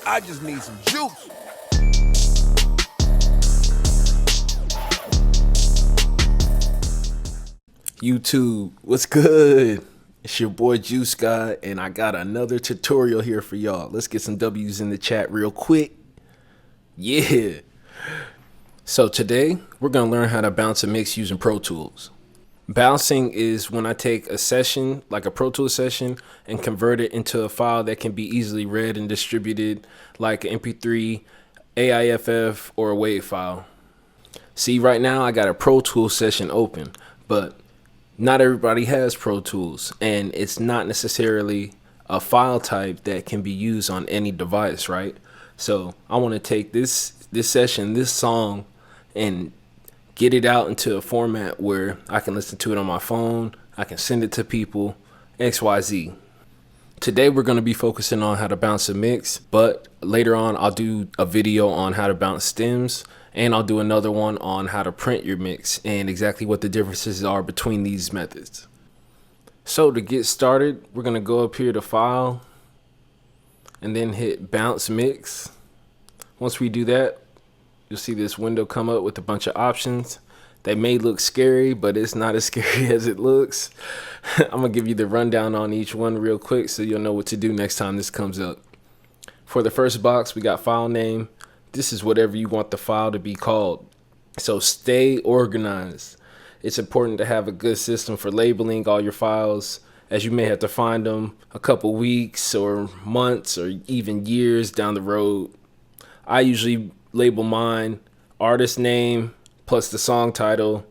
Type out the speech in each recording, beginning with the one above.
I just need some juice. YouTube, what's good? It's your boy Juice Guy, and I got another tutorial here for y'all. Let's get some W's in the chat real quick. Yeah. So today, we're going to learn how to bounce a mix using Pro Tools. Bouncing is when I take a session, like a Pro Tools session, and convert it into a file that can be easily read and distributed like an MP3, AIFF, or a WAV file. See, right now I got a Pro Tools session open, but not everybody has Pro Tools, and it's not necessarily a file type that can be used on any device, right? So I want to take this session, this song, and get it out into a format where I can listen to it on my phone, I can send it to people, XYZ. Today we're going to be focusing on how to bounce a mix, but later on I'll do a video on how to bounce stems, and I'll do another one on how to print your mix and exactly what the differences are between these methods. So to get started, we're going to go up here to File and then hit Bounce Mix. Once we do that, you'll see this window come up with a bunch of options. They may look scary, but it's not as scary as it looks. I'm going to give you the rundown on each one real quick so you'll know what to do next time this comes up. For the first box, we got file name. This is whatever you want the file to be called. So stay organized. It's important to have a good system for labeling all your files, as you may have to find them a couple weeks or months or even years down the road. I usually label mine artist name plus the song title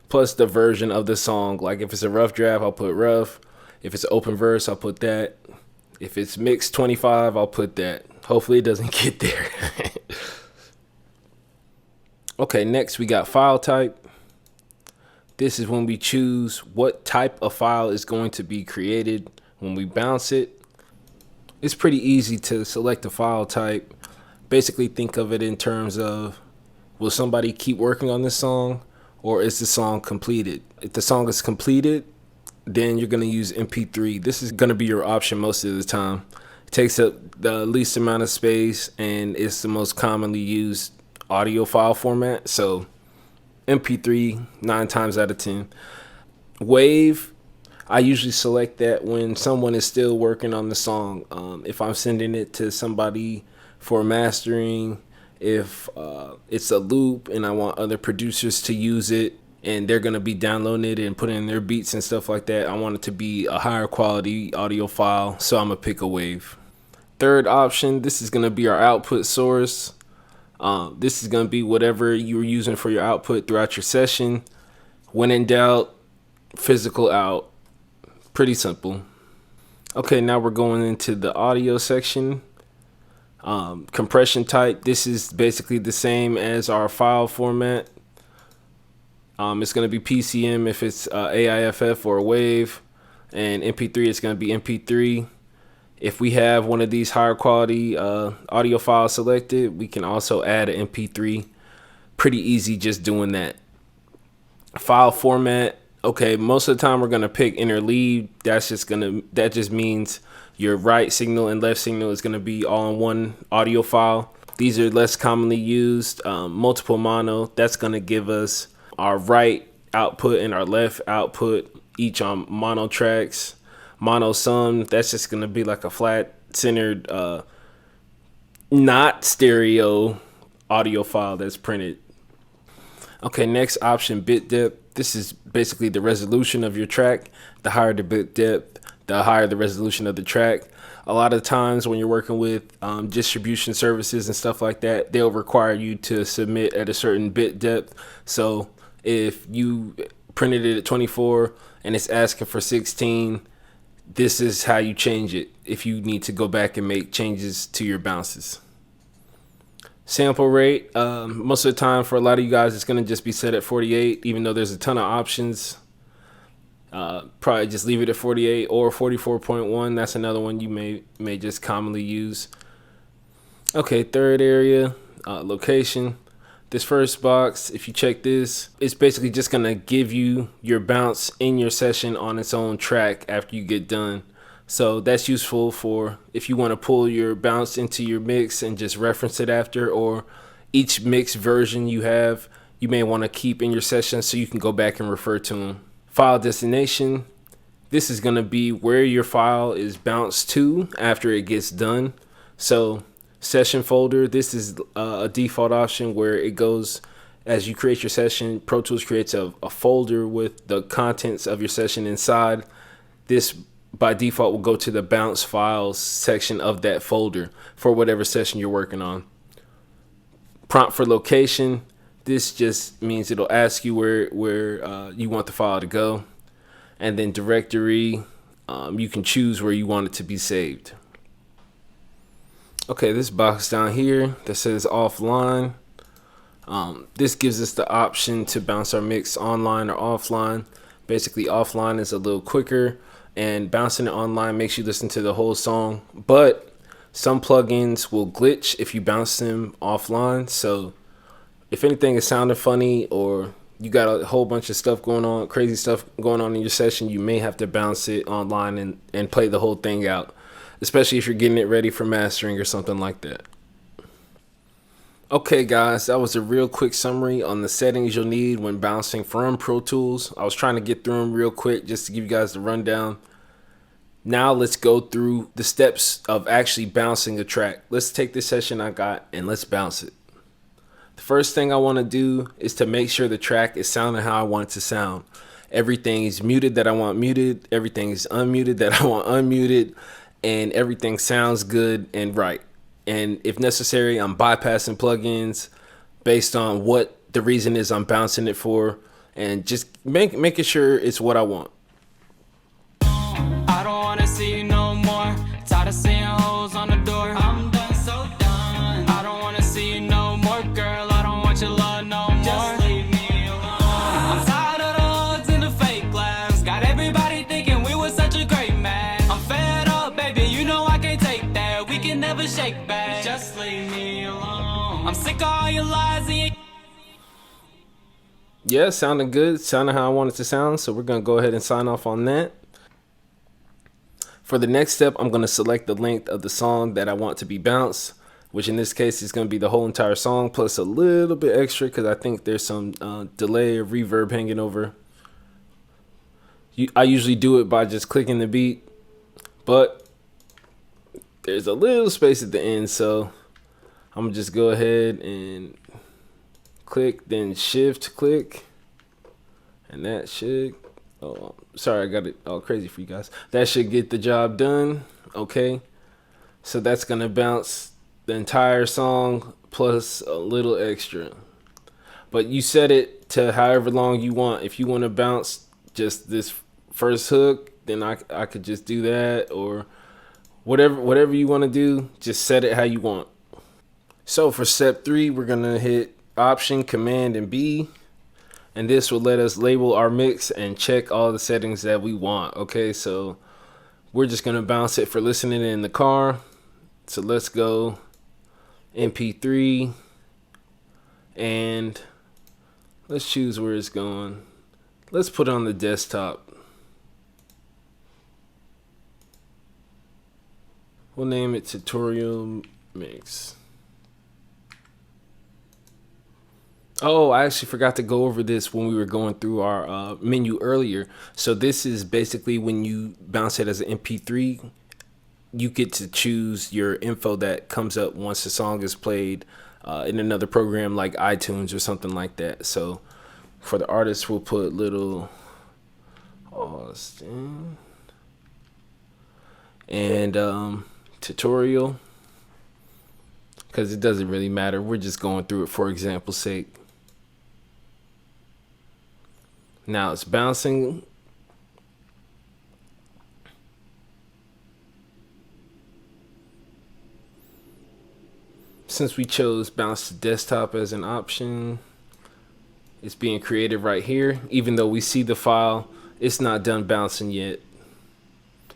plus the version of the song. Like if it's a rough draft, I'll put rough. If it's an open verse, I'll put that. If it's mix 25, I'll put that. Hopefully it doesn't get there. Okay, next we got file type. This is when we choose what type of file is going to be created when we bounce it. It's pretty easy to select a file type. Basically think of it in terms of, will somebody keep working on this song, or is the song completed? If the song is completed, then you're going to use MP3. This is going to be your option most of the time. It takes up the least amount of space, and it's the most commonly used audio file format. So MP3 9 times out of 10. Wave, I usually select that when someone is still working on the song. If I'm sending it to somebody for mastering, if it's a loop and I want other producers to use it and they're going to be downloading it and putting in their beats and stuff like that, I want it to be a higher quality audio file, so I'm going to pick a wave. Third option, this is going to be our output source. This is going to be whatever you were using for your output throughout your session. When in doubt, physical out. Pretty simple. Okay, now we're going into the audio section. Compression type, this is basically the same as our file format. It's going to be PCM if it's AIFF or a wave, and MP3 it's going to be MP3. If we have one of these higher quality audio files selected, we can also add an MP3. Pretty easy just doing that. File format, okay, most of the time we're going to pick Interleaved. That just means your right signal and left signal is going to be all in one audio file. These are less commonly used. Multiple mono, that's going to give us our right output and our left output, each on mono tracks. Mono sum, that's just going to be like a flat centered, not stereo audio file that's printed. Okay, next option, bit depth. This is basically the resolution of your track. The higher the bit depth, the higher the resolution of the track. A lot of times when you're working with distribution services and stuff like that, they'll require you to submit at a certain bit depth. So if you printed it at 24 and it's asking for 16, this is how you change it if you need to go back and make changes to your bounces. Sample rate, most of the time for a lot of you guys, it's going to just be set at 48, even though there's a ton of options. Probably just leave it at 48 or 44.1. That's another one you may just commonly use. Okay, third area, location. This first box, if you check this, it's basically just going to give you your bounce in your session on its own track after you get done. So that's useful for if you want to pull your bounce into your mix and just reference it after, or each mix version you have, you may want to keep in your session so you can go back and refer to them. File destination. This is going to be where your file is bounced to after it gets done. So session folder, this is a default option where it goes as you create your session. Pro Tools creates a folder with the contents of your session inside. This by default will go to the bounce files section of that folder for whatever session you're working on. Prompt for location. This just means it'll ask you where you want the file to go. And then directory, you can choose where you want it to be saved. Okay, this box down here that says offline, this gives us the option to bounce our mix online or offline. Basically, offline is a little quicker, and bouncing it online makes you listen to the whole song. But some plugins will glitch if you bounce them offline. So if anything is sounding funny, or you got a whole bunch of stuff going on, crazy stuff going on in your session, you may have to bounce it online and play the whole thing out, especially if you're getting it ready for mastering or something like that. Okay guys, that was a real quick summary on the settings you'll need when bouncing from Pro Tools. I was trying to get through them real quick just to give you guys the rundown. Now let's go through the steps of actually bouncing a track. Let's take this session I got and let's bounce it. The first thing I want to do is to make sure the track is sounding how I want it to sound. Everything is muted that I want muted, everything is unmuted that I want unmuted, and everything sounds good and right. And if necessary, I'm bypassing plugins based on what the reason is I'm bouncing it for, and just making sure it's what I want. I don't wanna see you no more. Tired of seeing hoes on the door. I'm done, so done. I don't wanna see you no more, girl. I don't want your love no more. Just leave me alone. I'm tired of the hugs and the fake laughs. Got everybody thinking we were such a great match. I'm fed up, baby. You know I can't take that. We can never shake back. Just leave me alone. I'm sick of all your lies and your... Yeah, sounding good, sounding how I want it to sound. So we're gonna go ahead and sign off on that. For the next step, I'm going to select the length of the song that I want to be bounced, which in this case is going to be the whole entire song plus a little bit extra because I think there's some delay or reverb hanging over. I usually do it by just clicking the beat, but there's a little space at the end, so I'm going to just go ahead and click, then shift click, and that should... Oh, sorry, I got it all crazy for you guys. That should get the job done. Okay, so that's gonna bounce the entire song plus a little extra. But you set it to however long you want. If you want to bounce just this first hook, then I could just do that, or whatever you want to do. Just set it how you want. So for step 3, we're gonna hit Option, Command, and B. And this will let us label our mix and check all the settings that we want. Okay, so we're just going to bounce it for listening in the car. So let's go MP3. And let's choose where it's going. Let's put it on the desktop. We'll name it Tutorial Mix. Oh, I actually forgot to go over this when we were going through our menu earlier. So this is basically when you bounce it as an MP3, you get to choose your info that comes up once the song is played in another program like iTunes or something like that. So for the artist, we'll put little Austin and tutorial, because it doesn't really matter. We're just going through it for example's sake. Now it's bouncing. Since we chose bounce to desktop as an option, it's being created right here. Even though we see the file, it's not done bouncing yet.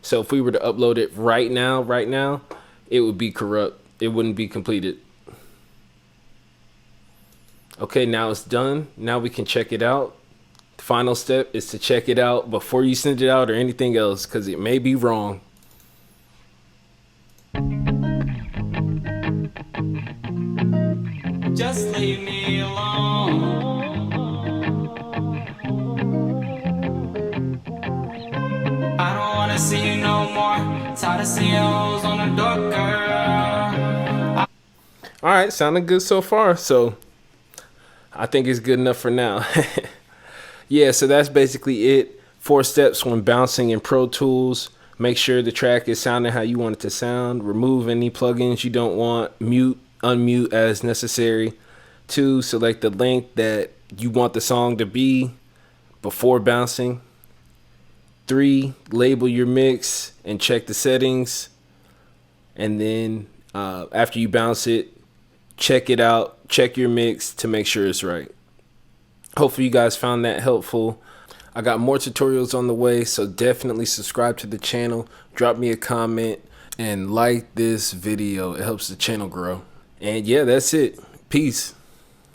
So if we were to upload it right now, it would be corrupt. It wouldn't be completed. Okay, now it's done. Now we can check it out. Final step is to check it out before you send it out or anything else, because it may be wrong. Just leave me alone. I don't wanna see you no more. Tired of seeing hoes on the door, girl. All right, sounding good so far. So I think it's good enough for now. Yeah, so that's basically it. 4 steps when bouncing in Pro Tools. Make sure the track is sounding how you want it to sound. Remove any plugins you don't want. Mute, unmute as necessary. 2, select the length that you want the song to be before bouncing. 3, label your mix and check the settings. And then after you bounce it, check it out. Check your mix to make sure it's right. Hopefully you guys found that helpful. I got more tutorials on the way, so definitely subscribe to the channel. Drop me a comment and like this video. It helps the channel grow. And yeah, that's it. Peace.